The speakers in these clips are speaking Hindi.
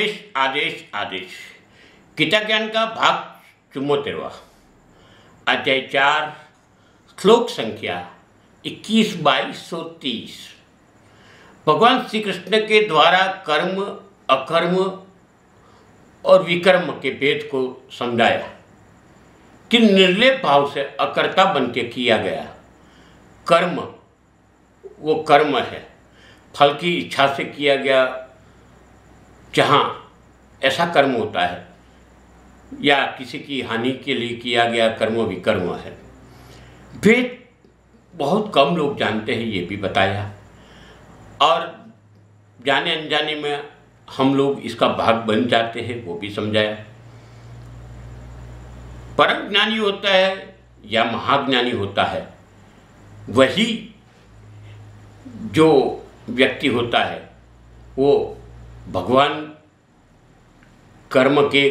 आदेश आदेश आदेश गीता ज्ञान का भाग 74, अध्याय 4, श्लोक संख्या 21-2230। भगवान श्री कृष्ण के द्वारा कर्म, अकर्म और विकर्म के भेद को समझाया कि निर्लेप भाव से अकर्ता बन के किया गया कर्म वो कर्म है, फल की इच्छा से किया गया जहाँ ऐसा कर्म होता है, या किसी की हानि के लिए किया गया कर्म विकर्म है। भेद बहुत कम लोग जानते हैं, ये भी बताया, और जाने अनजाने में हम लोग इसका भाग बन जाते हैं, वो भी समझाया। परम ज्ञानी होता है या महाज्ञानी होता है, वही जो व्यक्ति होता है वो भगवान कर्म के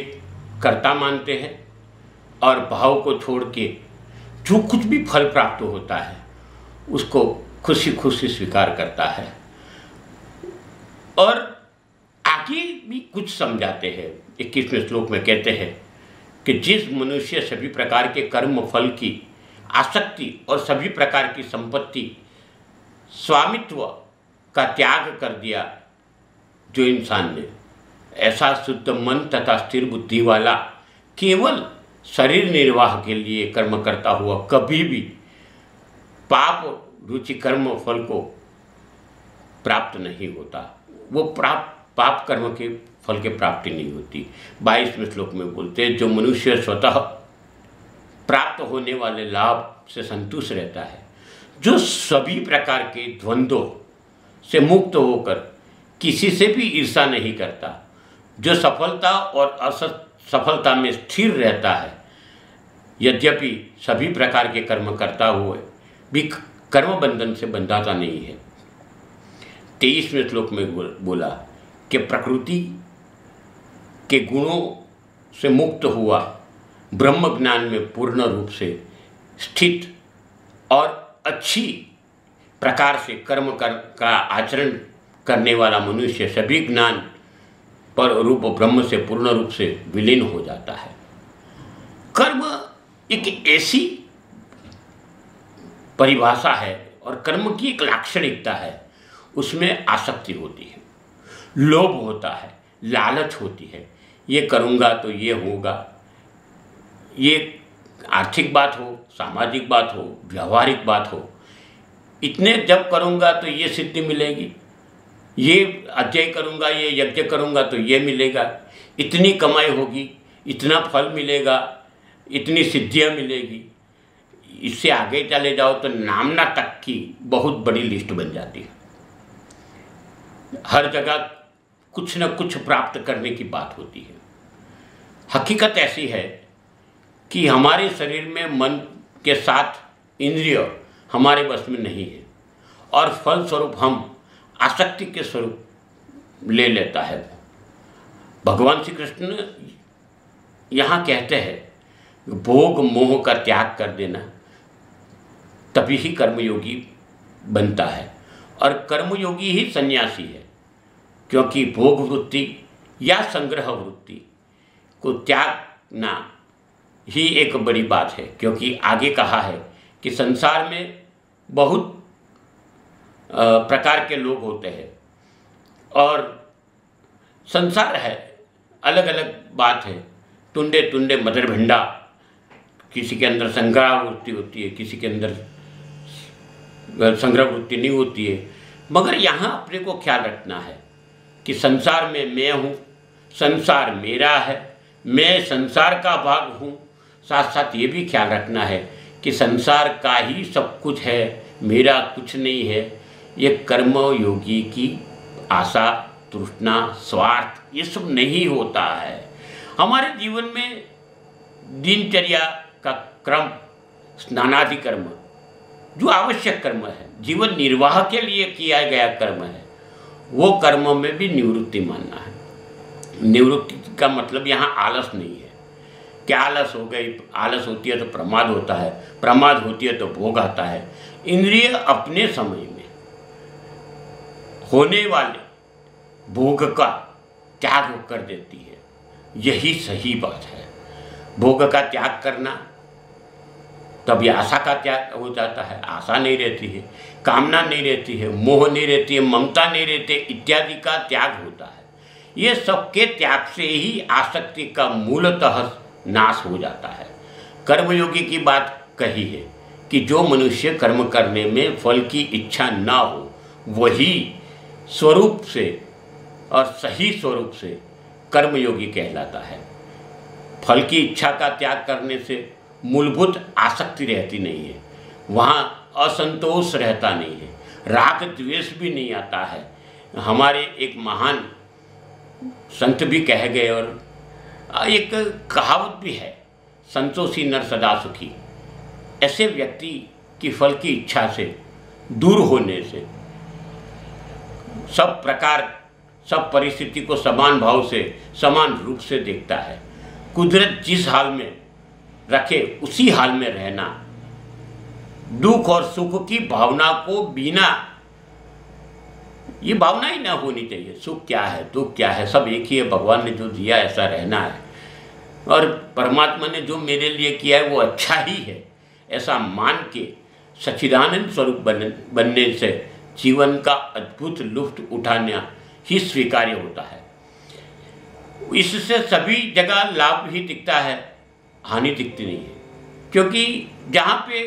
कर्ता मानते हैं और भाव को छोड़ के जो कुछ भी फल प्राप्त होता है उसको खुशी खुशी स्वीकार करता है। और आगे भी कुछ समझाते हैं। 21वें श्लोक में कहते हैं कि जिस मनुष्य सभी प्रकार के कर्म फल की आसक्ति और सभी प्रकार की संपत्ति स्वामित्व का त्याग कर दिया, जो इंसान ने ऐसा शुद्ध मन तथा स्थिर बुद्धि वाला केवल शरीर निर्वाह के लिए कर्म करता हुआ कभी भी पाप रुचि कर्म फल को प्राप्त नहीं होता। वो पाप कर्म के फल के प्राप्ति नहीं होती। 22वें श्लोक में बोलते हैं, जो मनुष्य स्वतः प्राप्त होने वाले लाभ से संतुष्ट रहता है, जो सभी प्रकार के द्वंद्वों से मुक्त होकर किसी से भी ईर्षा नहीं करता, जो सफलता और असफलता में स्थिर रहता है, यद्यपि सभी प्रकार के कर्म करता हुए भी कर्म बंधन से बंधाता नहीं है। 23वें श्लोक में बोला कि प्रकृति के गुणों से मुक्त हुआ, ब्रह्म ज्ञान में पूर्ण रूप से स्थित और अच्छी प्रकार से कर्म का आचरण करने वाला मनुष्य सभी ज्ञान पर रूप ब्रह्म से पूर्ण रूप से विलीन हो जाता है। कर्म एक ऐसी परिभाषा है और कर्म की एक लाक्षणिकता है, उसमें आसक्ति होती है, लोभ होता है, लालच होती है। ये करूँगा तो ये होगा, ये आर्थिक बात हो, सामाजिक बात हो, व्यवहारिक बात हो, इतने जब करूँगा तो ये सिद्धि मिलेगी, ये अध्यय करूँगा, ये यज्ञ करूँगा तो ये मिलेगा, इतनी कमाई होगी, इतना फल मिलेगा, इतनी सिद्धियाँ मिलेगी। इससे आगे चले जाओ तो नामना तक की बहुत बड़ी लिस्ट बन जाती है। हर जगह कुछ न कुछ प्राप्त करने की बात होती है। हकीकत ऐसी है कि हमारे शरीर में मन के साथ इंद्रिय हमारे बस में नहीं है, और फल स्वरूप हम आसक्ति के स्वरूप ले लेता है। भगवान श्री कृष्ण यहाँ कहते हैं भोग मोह का त्याग कर देना, तभी ही कर्मयोगी बनता है, और कर्मयोगी ही सन्यासी है, क्योंकि भोग वृत्ति या संग्रह वृत्ति को त्यागना ही एक बड़ी बात है। क्योंकि आगे कहा है कि संसार में बहुत प्रकार के लोग होते हैं, और संसार है, अलग अलग बात है, टुंडे टुंडे मदर भिंडा, किसी के अंदर संग्रह वृत्ति होती है, किसी के अंदर संग्रह वृत्ति नहीं होती है। मगर यहाँ अपने को ख्याल रखना है कि संसार में मैं हूँ, संसार मेरा है, मैं संसार का भाग हूँ। साथ साथ ये भी ख्याल रखना है कि संसार का ही सब कुछ है, मेरा कुछ नहीं है। ये कर्म योगी की आशा, तृष्णा, स्वार्थ ये सब नहीं होता है। हमारे जीवन में दिनचर्या का क्रम, स्नानादि कर्म जो आवश्यक कर्म है, जीवन निर्वाह के लिए किया गया कर्म है, वो कर्म में भी निवृत्ति मानना है। निवृत्ति का मतलब यहाँ आलस नहीं है कि आलस हो गई, आलस होती है तो प्रमाद होता है, प्रमाद होती है तो भोग आता है। इंद्रिय अपने समय में होने वाले भोग का त्याग कर देती है। यही सही बात है। भोग का त्याग करना, तभी आशा का त्याग हो जाता है। आशा नहीं रहती है, कामना नहीं रहती है, मोह नहीं रहती है, ममता नहीं रहती है, इत्यादि का त्याग होता है। ये सबके त्याग से ही आसक्ति का मूलतः नाश हो जाता है। कर्मयोगी की बात कही है कि जो मनुष्य कर्म करने में फल की इच्छा ना हो, वही स्वरूप से और सही स्वरूप से कर्मयोगी कहलाता है। फल की इच्छा का त्याग करने से मूलभूत आसक्ति रहती नहीं है, वहाँ असंतोष रहता नहीं है, राग द्वेष भी नहीं आता है। हमारे एक महान संत भी कह गए और एक कहावत भी है, संतोषी नर सदा सुखी। ऐसे व्यक्ति की फल की इच्छा से दूर होने से सब प्रकार सब परिस्थिति को समान भाव से समान रूप से देखता है। कुदरत जिस हाल में रखे उसी हाल में रहना, दुख और सुख की भावना को बिना, ये भावना ही ना होनी चाहिए। सुख क्या है, दुख क्या है, सब एक ही है। भगवान ने जो दिया ऐसा रहना है, और परमात्मा ने जो मेरे लिए किया है वो अच्छा ही है, ऐसा मान के सच्चिदानंद स्वरूप बनने से जीवन का अद्भुत लुत्फ उठाना ही स्वीकार्य होता है। इससे सभी जगह लाभ ही दिखता है, हानि दिखती नहीं है। क्योंकि जहाँ पे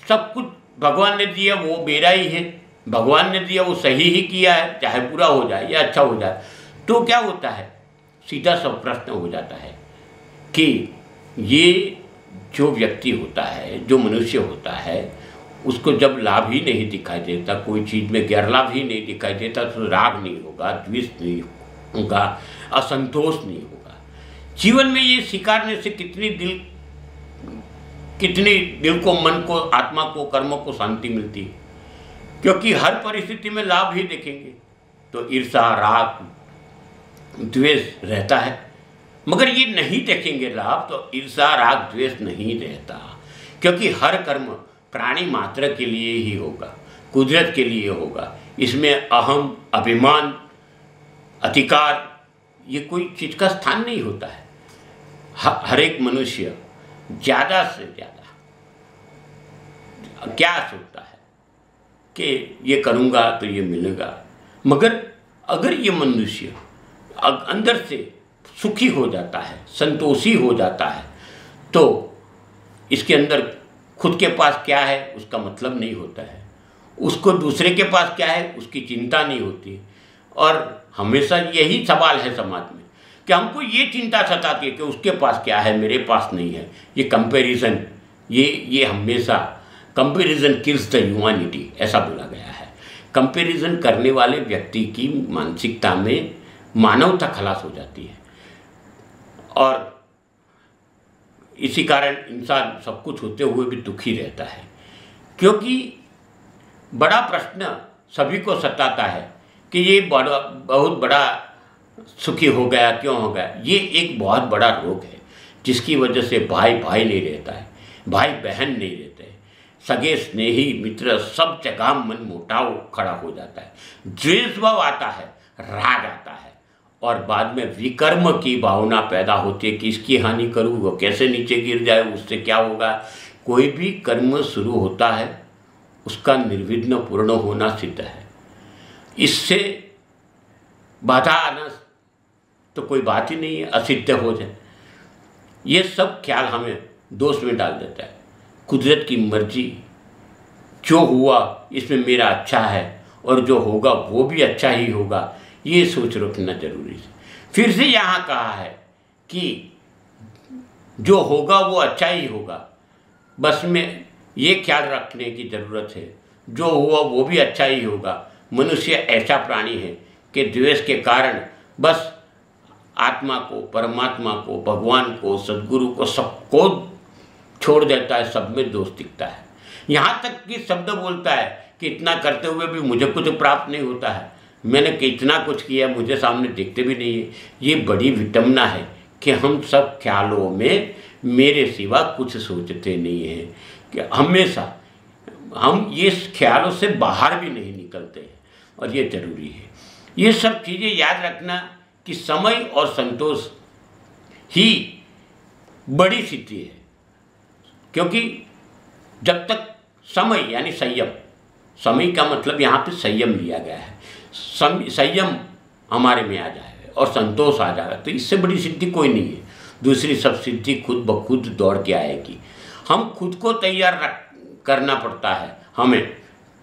सब कुछ भगवान ने दिया वो मेरा ही है, भगवान ने दिया वो सही ही किया है, चाहे बुरा हो जाए या अच्छा हो जाए, तो क्या होता है, सीधा सब प्रश्न हो जाता है कि ये जो व्यक्ति होता है, जो मनुष्य होता है, उसको जब लाभ ही नहीं दिखाई देता, कोई चीज़ में गैरलाभ ही नहीं दिखाई देता, तो राग नहीं होगा, द्वेष नहीं होगा, असंतोष नहीं होगा। जीवन में ये स्वीकारने से कितनी दिल को, मन को, आत्मा को, कर्मों को शांति मिलती है। क्योंकि हर परिस्थिति में लाभ ही देखेंगे तो ईर्षा, राग, द्वेष रहता है, मगर ये नहीं देखेंगे लाभ तो ईर्षा, राग, द्वेष नहीं रहता। क्योंकि हर कर्म प्राणी मात्र के लिए ही होगा, कुदरत के लिए होगा। इसमें अहम, अभिमान, अधिकार, ये कोई चीज़ का स्थान नहीं होता है। हर एक मनुष्य ज़्यादा से ज़्यादा क्या सोचता है कि ये करूँगा तो ये मिलेगा, मगर अगर ये मनुष्य अंदर से सुखी हो जाता है, संतोषी हो जाता है, तो इसके अंदर खुद के पास क्या है उसका मतलब नहीं होता है, उसको दूसरे के पास क्या है उसकी चिंता नहीं होती। और हमेशा यही सवाल है समाज में कि हमको ये चिंता सताती है कि उसके पास क्या है, मेरे पास नहीं है। ये कंपैरिजन, ये हमेशा कंपैरिजन किल्स द ह्यूमैनिटी, ऐसा बोला गया है। कंपैरिजन करने वाले व्यक्ति की मानसिकता में मानवता खलास हो जाती है, और इसी कारण इंसान सब कुछ होते हुए भी दुखी रहता है। क्योंकि बड़ा प्रश्न सभी को सताता है कि ये बहुत बड़ा सुखी हो गया, क्यों हो गया। ये एक बहुत बड़ा रोग है जिसकी वजह से भाई भाई नहीं रहता है, भाई बहन नहीं रहते, सगे स्नेही मित्र सब जगह मन मुटाव खड़ा हो जाता है, द्वेष भाव आता है, राग आता है, और बाद में विकर्म की भावना पैदा होती है कि इसकी हानि करूँ, वो कैसे नीचे गिर जाए, उससे क्या होगा। कोई भी कर्म शुरू होता है उसका निर्विघ्न पूर्ण होना सिद्ध है, इससे बाधा आना तो कोई बात ही नहीं है, असिद्ध हो जाए। ये सब ख्याल हमें दोष में डाल देता है। कुदरत की मर्जी, जो हुआ इसमें मेरा अच्छा है और जो होगा वो भी अच्छा ही होगा, ये सोच रखना जरूरी है। फिर से यहाँ कहा है कि जो होगा वो अच्छा ही होगा, बस में ये ख्याल रखने की ज़रूरत है, जो हुआ वो भी अच्छा ही होगा। मनुष्य ऐसा प्राणी है कि द्वेष के कारण बस आत्मा को, परमात्मा को, भगवान को, सद्गुरु को, सबको छोड़ देता है, सब में दोष दिखता है। यहाँ तक कि शब्द बोलता है कि इतना करते हुए भी मुझे कुछ प्राप्त नहीं होता है, मैंने कितना कुछ किया मुझे सामने दिखते भी नहीं है। ये बड़ी विडंबना है कि हम सब ख्यालों में मेरे सिवा कुछ सोचते नहीं हैं, कि हमेशा हम ये ख्यालों से बाहर भी नहीं निकलते हैं, और ये जरूरी है। ये सब चीज़ें याद रखना कि समय और संतोष ही बड़ी सिद्धि है, क्योंकि जब तक समय यानी संयम, समय का मतलब यहाँ पे संयम लिया गया है, संयम हमारे में आ जाए और संतोष आ जाएगा तो इससे बड़ी सिद्धि कोई नहीं है। दूसरी सब सिद्धि खुद ब खुद दौड़ के आएगी। हम खुद को तैयार करना पड़ता है हमें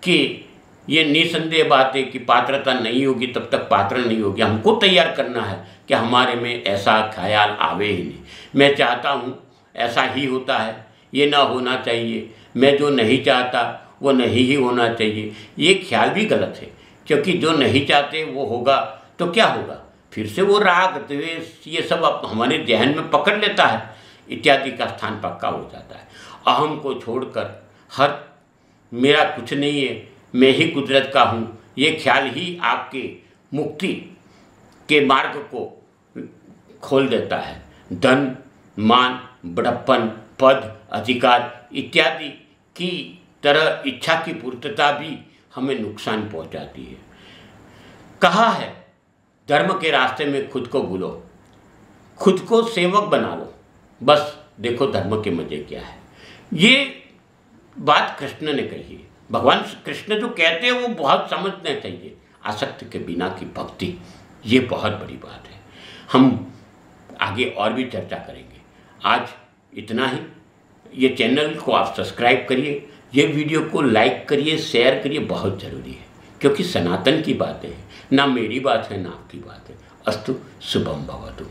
कि ये निसंदेह बात है कि पात्रता नहीं होगी तब तक पात्र नहीं होगी। हमको तैयार करना है कि हमारे में ऐसा ख्याल आवे ही नहीं, मैं चाहता हूँ ऐसा ही होता है, ये ना होना चाहिए, मैं जो नहीं चाहता वो नहीं ही होना चाहिए। ये ख्याल भी गलत है, क्योंकि जो नहीं चाहते वो होगा तो क्या होगा, फिर से वो राग द्वेष ये सब हमारे जहन में पकड़ लेता है, इत्यादि का स्थान पक्का हो जाता है। अहम को छोड़कर हर मेरा कुछ नहीं है, मैं ही कुदरत का हूँ, ये ख्याल ही आपके मुक्ति के मार्ग को खोल देता है। धन, मान, बड़प्पन, पद, अधिकार इत्यादि की तरह इच्छा की पूर्तता भी हमें नुकसान पहुंचाती है। कहा है धर्म के रास्ते में खुद को भूलो, खुद को सेवक बना लो, बस देखो धर्म के मजे क्या है। ये बात कृष्ण ने कही है। भगवान कृष्ण जो कहते हैं वो बहुत समझना चाहिए। आसक्ति के बिना की भक्ति, ये बहुत बड़ी बात है। हम आगे और भी चर्चा करेंगे। आज इतना ही। ये चैनल को आप सब्सक्राइब करिए, ये वीडियो को लाइक करिए, शेयर करिए, बहुत ज़रूरी है, क्योंकि सनातन की बातें हैं, ना मेरी बात है ना आपकी बात है। अस्तु, शुभम भवतु।